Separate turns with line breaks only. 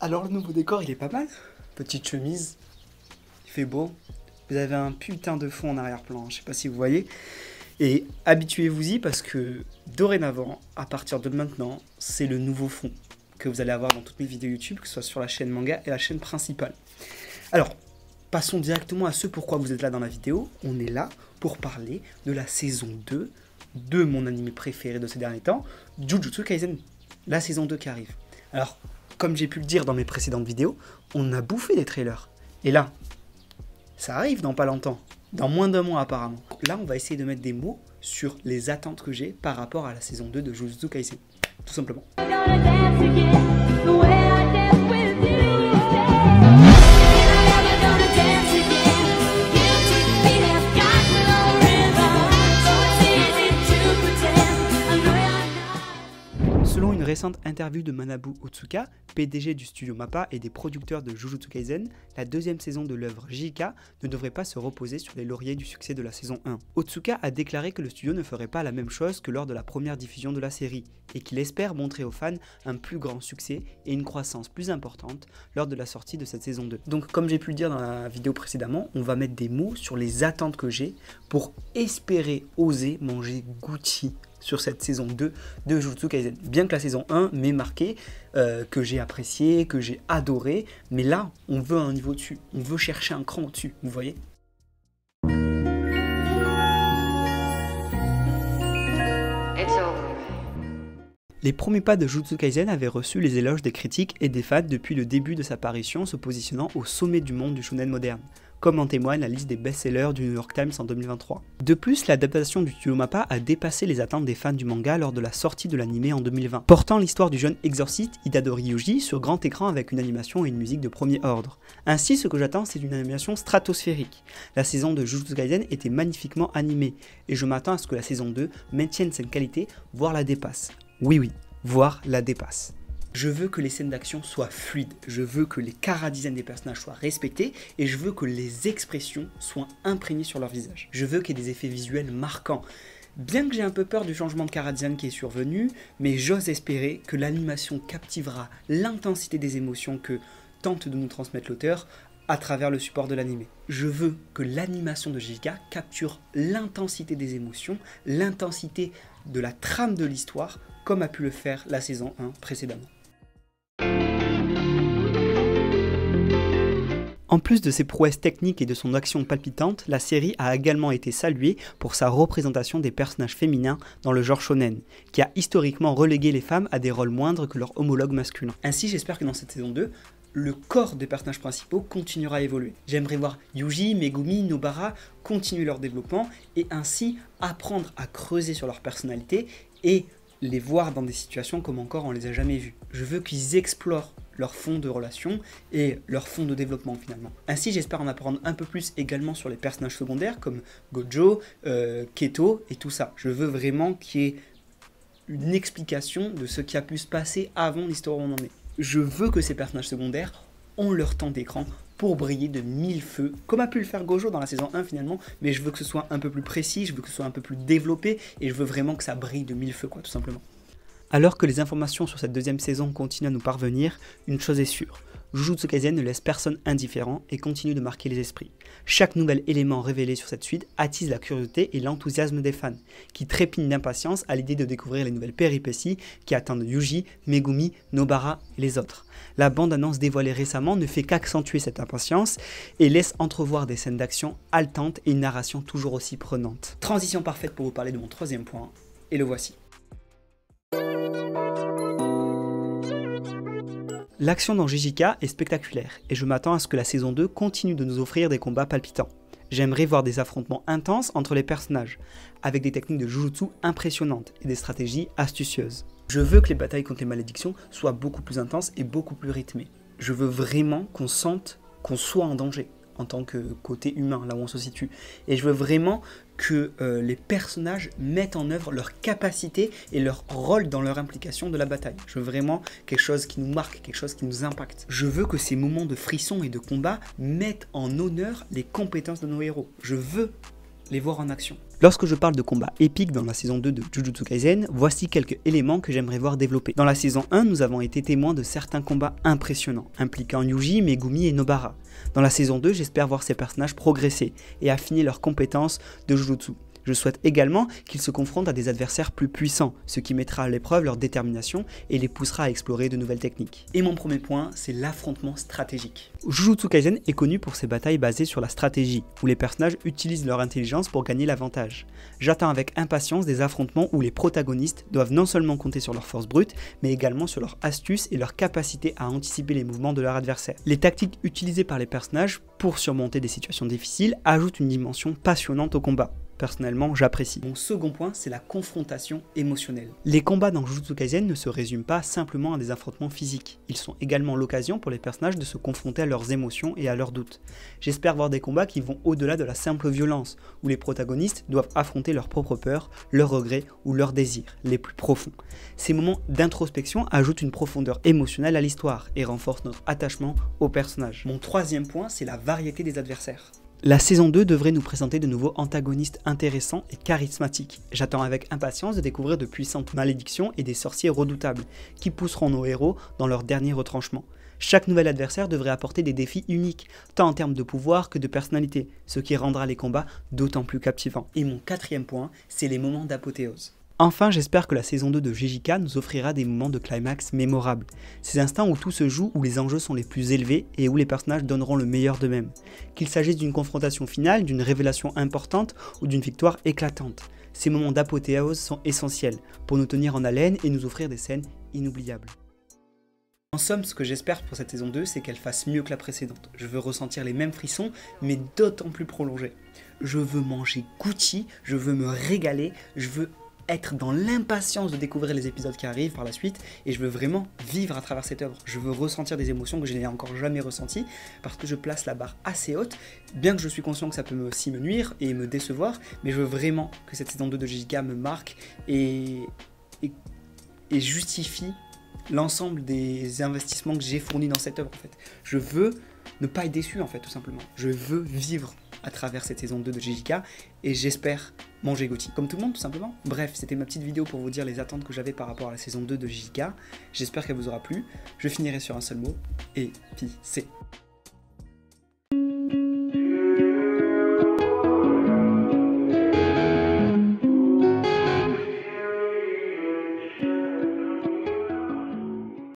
Alors le nouveau décor il est pas mal. Petite chemise, il fait beau. Vous avez un putain de fond en arrière-plan, je sais pas si vous voyez. Et habituez-vous-y parce que dorénavant, à partir de maintenant, c'est le nouveau fond que vous allez avoir dans toutes mes vidéos YouTube, que ce soit sur la chaîne manga et la chaîne principale. Alors, passons directement à ce pourquoi vous êtes là dans la vidéo. On est là pour parler de la saison 2 de mon anime préféré de ces derniers temps, Jujutsu Kaisen, la saison 2 qui arrive. Alors, comme j'ai pu le dire dans mes précédentes vidéos, on a bouffé des trailers. Et là, ça arrive dans pas longtemps, dans moins d'un mois apparemment. Là, on va essayer de mettre des mots sur les attentes que j'ai par rapport à la saison 2 de Jujutsu Kaisen, tout simplement. Selon une récente interview de Manabu Otsuka, PDG du studio MAPPA et des producteurs de Jujutsu Kaisen, la deuxième saison de l'œuvre JK ne devrait pas se reposer sur les lauriers du succès de la saison 1. Otsuka a déclaré que le studio ne ferait pas la même chose que lors de la première diffusion de la série, et qu'il espère montrer aux fans un plus grand succès et une croissance plus importante lors de la sortie de cette saison 2. Donc comme j'ai pu le dire dans la vidéo précédemment, on va mettre des mots sur les attentes que j'ai pour espérer oser manger Gucci sur cette saison 2 de Jujutsu Kaisen. Bien que la saison 1 m'ait marqué, que j'ai apprécié, que j'ai adoré, mais là, on veut un niveau dessus, on veut chercher un cran au-dessus, vous voyez ? Les premiers pas de Jujutsu Kaisen avaient reçu les éloges des critiques et des fans depuis le début de sa parution, se positionnant au sommet du monde du shonen moderne, comme en témoigne la liste des best-sellers du New York Times en 2023. De plus, l'adaptation du studio MAPPA a dépassé les attentes des fans du manga lors de la sortie de l'anime en 2020, portant l'histoire du jeune exorciste Itadori Yuji sur grand écran avec une animation et une musique de premier ordre. Ainsi, ce que j'attends, c'est une animation stratosphérique. La saison de Jujutsu Kaisen était magnifiquement animée, et je m'attends à ce que la saison 2 maintienne cette qualité, voire la dépasse. Oui, voire la dépasse. Je veux que les scènes d'action soient fluides, je veux que les chara-design des personnages soient respectés et je veux que les expressions soient imprégnées sur leur visage. Je veux qu'il y ait des effets visuels marquants. Bien que j'ai un peu peur du changement de chara-design qui est survenu, mais j'ose espérer que l'animation captivera l'intensité des émotions que tente de nous transmettre l'auteur à travers le support de l'anime. Je veux que l'animation de JK capture l'intensité des émotions, l'intensité de la trame de l'histoire, comme a pu le faire la saison 1 précédemment. En plus de ses prouesses techniques et de son action palpitante, la série a également été saluée pour sa représentation des personnages féminins dans le genre shonen, qui a historiquement relégué les femmes à des rôles moindres que leurs homologues masculins. Ainsi, j'espère que dans cette saison 2, le corps des personnages principaux continuera à évoluer. J'aimerais voir Yuji, Megumi, Nobara continuer leur développement et ainsi apprendre à creuser sur leur personnalité et les voir dans des situations comme encore on les a jamais vus. Je veux qu'ils explorent leur fond de relation et leur fond de développement finalement. Ainsi, j'espère en apprendre un peu plus également sur les personnages secondaires comme Gojo, Keto et tout ça. Je veux vraiment qu'il y ait une explication de ce qui a pu se passer avant l'histoire où on en est. Je veux que ces personnages secondaires ont leur temps d'écran pour briller de mille feux, comme a pu le faire Gojo dans la saison 1 finalement, mais je veux que ce soit un peu plus précis, je veux que ce soit un peu plus développé, et je veux vraiment que ça brille de mille feux, quoi, tout simplement. Alors que les informations sur cette deuxième saison continuent à nous parvenir, une chose est sûre, Jujutsu Kaisen ne laisse personne indifférent et continue de marquer les esprits. Chaque nouvel élément révélé sur cette suite attise la curiosité et l'enthousiasme des fans, qui trépignent d'impatience à l'idée de découvrir les nouvelles péripéties qui attendent Yuji, Megumi, Nobara et les autres. La bande-annonce dévoilée récemment ne fait qu'accentuer cette impatience et laisse entrevoir des scènes d'action haletantes et une narration toujours aussi prenante. Transition parfaite pour vous parler de mon troisième point, et le voici. L'action dans JJK est spectaculaire et je m'attends à ce que la saison 2 continue de nous offrir des combats palpitants. J'aimerais voir des affrontements intenses entre les personnages, avec des techniques de Jujutsu impressionnantes et des stratégies astucieuses. Je veux que les batailles contre les malédictions soient beaucoup plus intenses et beaucoup plus rythmées. Je veux vraiment qu'on sente qu'on soit en danger en tant que côté humain, là où on se situe. Et je veux vraiment que les personnages mettent en œuvre leur capacité et leur rôle dans leur implication de la bataille. Je veux vraiment quelque chose qui nous marque, quelque chose qui nous impacte. Je veux que ces moments de frisson et de combat mettent en honneur les compétences de nos héros. Je veux les voir en action. Lorsque je parle de combats épiques dans la saison 2 de Jujutsu Kaisen, voici quelques éléments que j'aimerais voir développer. Dans la saison 1, nous avons été témoins de certains combats impressionnants, impliquant Yuji, Megumi et Nobara. Dans la saison 2, j'espère voir ces personnages progresser et affiner leurs compétences de Jujutsu. Je souhaite également qu'ils se confrontent à des adversaires plus puissants, ce qui mettra à l'épreuve leur détermination et les poussera à explorer de nouvelles techniques. Et mon premier point, c'est l'affrontement stratégique. Jujutsu Kaisen est connu pour ses batailles basées sur la stratégie, où les personnages utilisent leur intelligence pour gagner l'avantage. J'attends avec impatience des affrontements où les protagonistes doivent non seulement compter sur leur force brute, mais également sur leur astuce et leur capacité à anticiper les mouvements de leur adversaire. Les tactiques utilisées par les personnages pour surmonter des situations difficiles ajoutent une dimension passionnante au combat. Personnellement, j'apprécie. Mon second point, c'est la confrontation émotionnelle. Les combats dans Jujutsu Kaisen ne se résument pas simplement à des affrontements physiques. Ils sont également l'occasion pour les personnages de se confronter à leurs émotions et à leurs doutes. J'espère voir des combats qui vont au-delà de la simple violence, où les protagonistes doivent affronter leurs propres peurs, leurs regrets ou leurs désirs les plus profonds. Ces moments d'introspection ajoutent une profondeur émotionnelle à l'histoire et renforcent notre attachement aux personnages. Mon troisième point, c'est la variété des adversaires. La saison 2 devrait nous présenter de nouveaux antagonistes intéressants et charismatiques. J'attends avec impatience de découvrir de puissantes malédictions et des sorciers redoutables, qui pousseront nos héros dans leur dernier retranchement. Chaque nouvel adversaire devrait apporter des défis uniques, tant en termes de pouvoir que de personnalité, ce qui rendra les combats d'autant plus captivants. Et mon quatrième point, c'est les moments d'apothéose. Enfin, j'espère que la saison 2 de JJK nous offrira des moments de climax mémorables. Ces instants où tout se joue, où les enjeux sont les plus élevés et où les personnages donneront le meilleur d'eux-mêmes. Qu'il s'agisse d'une confrontation finale, d'une révélation importante ou d'une victoire éclatante. Ces moments d'apothéose sont essentiels pour nous tenir en haleine et nous offrir des scènes inoubliables. En somme, ce que j'espère pour cette saison 2, c'est qu'elle fasse mieux que la précédente. Je veux ressentir les mêmes frissons, mais d'autant plus prolongés. Je veux manger Gucci, je veux me régaler, je veux être dans l'impatience de découvrir les épisodes qui arrivent par la suite et je veux vraiment vivre à travers cette œuvre. Je veux ressentir des émotions que je n'ai encore jamais ressenties parce que je place la barre assez haute, bien que je suis conscient que ça peut aussi me nuire et me décevoir, mais je veux vraiment que cette saison 2 de JJK me marque et justifie l'ensemble des investissements que j'ai fournis dans cette œuvre en fait. Je veux ne pas être déçu en fait tout simplement. Je veux vivre à travers cette saison 2 de JJK et j'espère manger Gucci, comme tout le monde tout simplement. Bref, c'était ma petite vidéo pour vous dire les attentes que j'avais par rapport à la saison 2 de JJK. J'espère qu'elle vous aura plu. Je finirai sur un seul mot, et puis c'est...